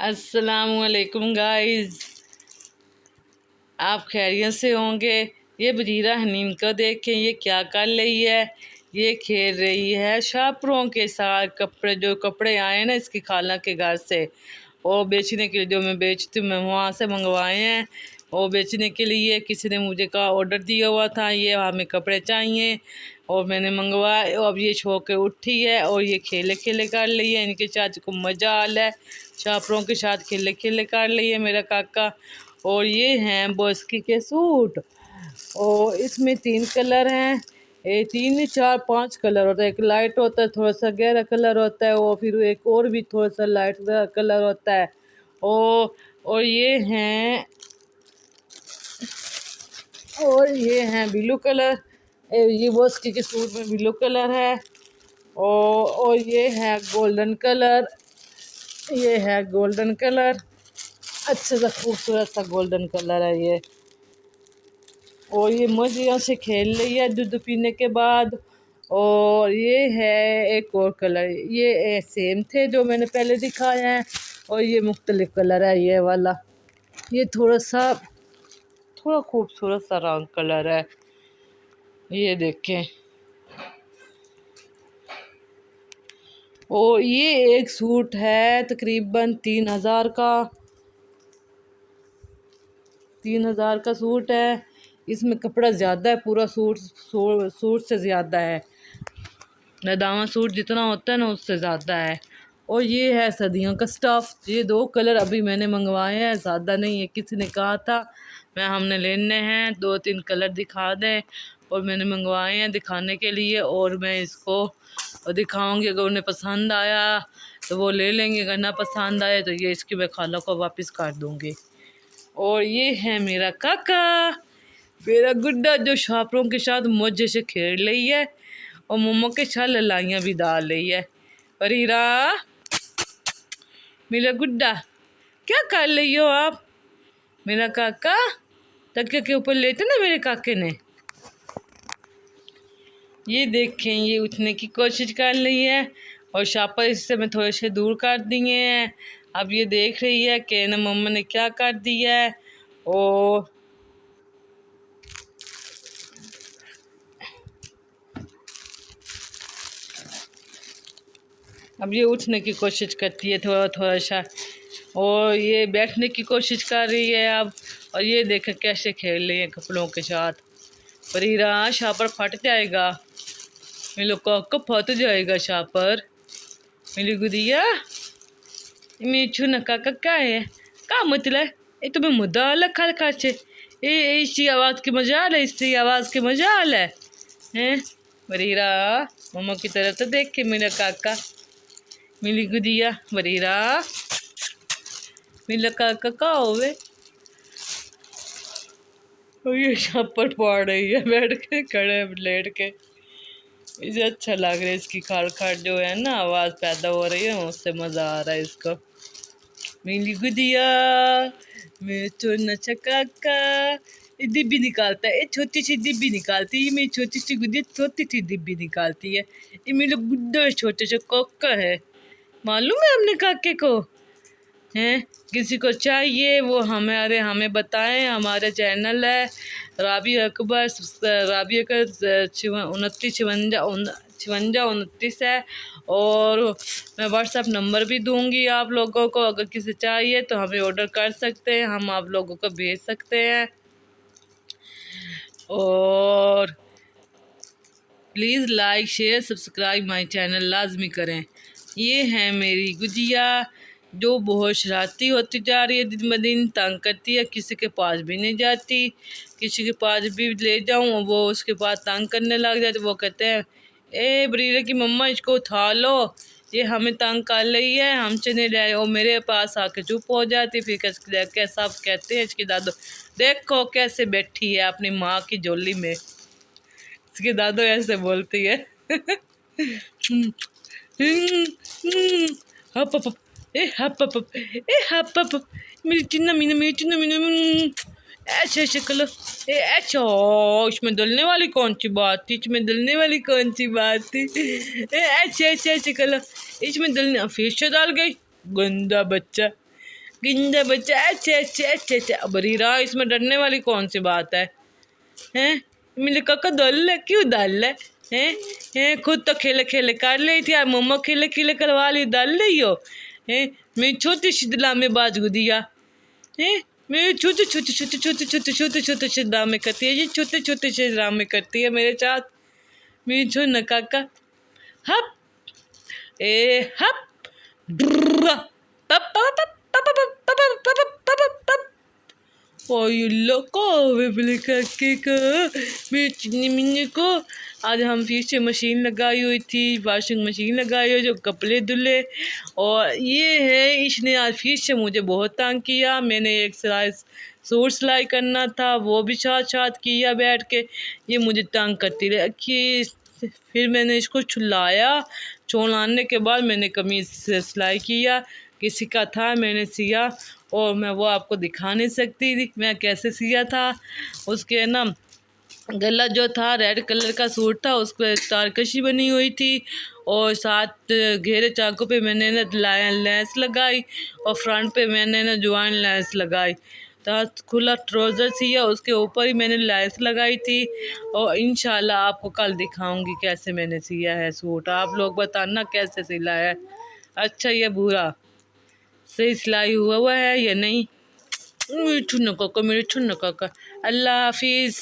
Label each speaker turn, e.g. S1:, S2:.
S1: अस्सलामुअलैकुम गाइस, आप खैरियत से होंगे। ये बजीरा हनीम को देखें, ये क्या कर रही है। ये खेल रही है शापरों के साथ। जो कपड़े आए ना इसकी खाला के घर से, वो बेचने के लिए, जो मैं बेचती हूँ, मैं वहाँ से मंगवाए हैं। वो बेचने के लिए किसी ने मुझे का ऑर्डर दिया हुआ था, ये हमें कपड़े चाहिए और मैंने मंगवाए। अब ये सो के उठी है और ये खेले खेले कर रही है। इनके चाचे को मज़ा आ रहा है, शापरों के साथ खेले खेले कर रही है मेरा काका। और ये हैं बॉस्की के सूट, और इसमें 3 कलर हैं। ये 3 नहीं 4 5 कलर होता है। एक लाइट होता है, थोड़ा सा गहरा कलर होता है, और फिर एक और भी थोड़ा सा लाइट कलर होता है। और ये हैं ब्लू कलर। ये बॉस्की के सूट में ब्लू कलर है। और ये है गोल्डन कलर। ये है गोल्डन कलर, अच्छा सा खूबसूरत सा गोल्डन कलर है ये। और ये मज़े से खेल रही है दूध पीने के बाद। और ये है एक और कलर, ये सेम थे जो मैंने पहले दिखाए हैं, और ये मुख्तलिफ कलर है ये वाला। ये थोड़ा खूबसूरत सा रंग कलर है, ये देखें। और ये एक सूट है तकरीबन 3,000 का सूट है। इसमें कपड़ा ज़्यादा है, पूरा सूट से ज़्यादा है। दामा सूट जितना होता है ना उससे ज़्यादा है। और ये है सर्दियों का स्टफ़। ये 2 कलर अभी मैंने मंगवाए हैं, ज़्यादा नहीं है। किसी ने कहा था हमने लेने हैं, 2-3 कलर दिखा दें, और मैंने मंगवाए हैं दिखाने के लिए। और मैं इसको दिखाऊंगी, अगर उन्हें पसंद आया तो वो ले लेंगे, अगर ना पसंद आए तो ये इसकी मैं खाला को वापस कर दूँगी। और ये है मेरा काका, मेरा गुड्डा, जो शापरों के साथ मौजे से खेल रही है और मोमो के साथ ललाइयाँ भी डाल रही है। और हीरा, मेरा गुड्डा, क्या कर रही हो आप। मेरा काका तकिया के ऊपर लेते ना मेरे काके ने। ये देखें, ये उठने की कोशिश कर रही है और शापर इससे मैं थोड़े से दूर कर दिए हैं। अब ये देख रही है कि ना मम्मा ने क्या कर दिया है। और अब ये उठने की कोशिश करती है थोड़ा थोड़ा सा, और ये बैठने की कोशिश कर रही है अब। और ये देखें कैसे खेल रही है कपड़ों के साथ। पर हीरा, शापर फट जाएगा, मेरे को फट जाएगा शापर। मेरी गुड़िया, मेरी छूना काका क्या है, का मतलब ये तुम्हें मुद्दा अलग खल खाचे। ये इसी आवाज़ की मजाल है, इसकी आवाज़ की मजाल है हैं। बरीरा, मम्मा की तरफ तो देख के मेरा काका, मेरी गुड़िया। बरीरा, मेरा काका का होवे। और ये छप्पड़ पड़ रही है बैठ के, खड़े लेट के। इसे अच्छा लग रहा है, इसकी खाड़ खाड़ जो है ना आवाज़ पैदा हो रही है, उससे मज़ा आ रहा है इसको। मेरी गुड़िया, मैं छोटा सा काका, ये डिब्बी निकालता है, छोटी सी डिब्बी निकालती है। ये मेरी छोटी सी गुड़िया छोटी सी डिब्बी निकालती है। ये मेरा गुड्डा छोटे से काका है, मालूम है अपने काके को हैं। किसी को चाहिए वो हमें बताएं। हमारा चैनल है राबी अकबर 29 है। और मैं व्हाट्सएप नंबर भी दूंगी आप लोगों को, अगर किसी चाहिए तो हमें ऑर्डर कर सकते हैं, हम आप लोगों को भेज सकते हैं। और please like share subscribe my channel लाजमी करें। ये है मेरी गुजिया, जो बहुत शरारती होती जा रही है, दिन ब दिन तंग करती है, किसी के पास भी नहीं जाती। किसी के पास भी ले जाऊँ वो उसके पास तंग करने लग जाते। वो कहते हैं, ए बरीरे की मम्मा इसको उठा लो, ये हमें तंग कर रही है, हमसे नहीं रह। और मेरे पास आके चुप हो जाती। फिर क्या सब कहते हैं इसकी दादो, देखो कैसे बैठी है अपनी माँ की झोली में। इसकी दादो ऐसे बोलती है हप हप ए हप हप ए हप हप, मेरी चिन्ना मीना, मेरी चिन्ना मीना, ऐसे ऐसे कलो। ए अच्छा, इसमें डलने वाली कौन सी बात थी, इसमें डलने वाली कौन सी बात थी। ए ऐसे ऐसे ऐसे कलो, इसमें डलने फिर से डाल गई, गंदा बच्चा। गिंजा बच्चा अच्छे अच्छे अच्छे अच्छे। बरीरा इसमें डरने वाली कौन सी बात है? हैं मेरे काका दल है, क्यों दल है? हैं खुद तो खेले खेले कर ली थी, यार मम्मा खेले खेले करवा ली, दल रही हो? हैं मेरी छोटी सी ड्रामे बाज गुदिया, हैं मेरे छोटे छोटे छोटे छोटे छोटे छोटे छोटे से ड्रामे करती है, ये छोटे छोटे से ड्रामे करती है मेरे साथ मेरी छोना काका। हप ए हप ड्रा, पप पप पप पप पप पप पप पप पप। और ये लोको बिबली काके को, मेरी चिन्नी मिन्नी को। आज हम फिर से मशीन लगाई हुई थी, वॉशिंग मशीन लगाई हुई जो कपड़े धुले। और ये है इसने आज फिर से मुझे बहुत तंग किया। मैंने एक सूट सिलाई करना था, वो भी साथ साथ किया बैठ के। ये मुझे तंग करती रही। फिर मैंने इसको छुलाया, छुलाने के बाद मैंने कमीज से सिलाई किया, किसी का था मैंने सिया। और मैं वो आपको दिखा नहीं सकती थी मैं कैसे सिया था। उसके ना गला जो था रेड कलर का सूट था, उस पर तारकशी बनी हुई थी और साथ घेरे चाकू पे मैंने ना लेस लगाई और फ्रंट पे मैंने ना ज्वाइन लेस लगाई। तो खुला ट्राउज़र सिया, उसके ऊपर ही मैंने लेस लगाई थी। और इंशाल्लाह आपको कल दिखाऊंगी कैसे मैंने सिया है सूट। आप लोग बताना कैसे सिला है, अच्छा या बुरा, सही सिलाई हुआ है या नहीं। मेरे छुन्ना काका, मेरे छुन्ना काका। अल्लाह हाफिज़।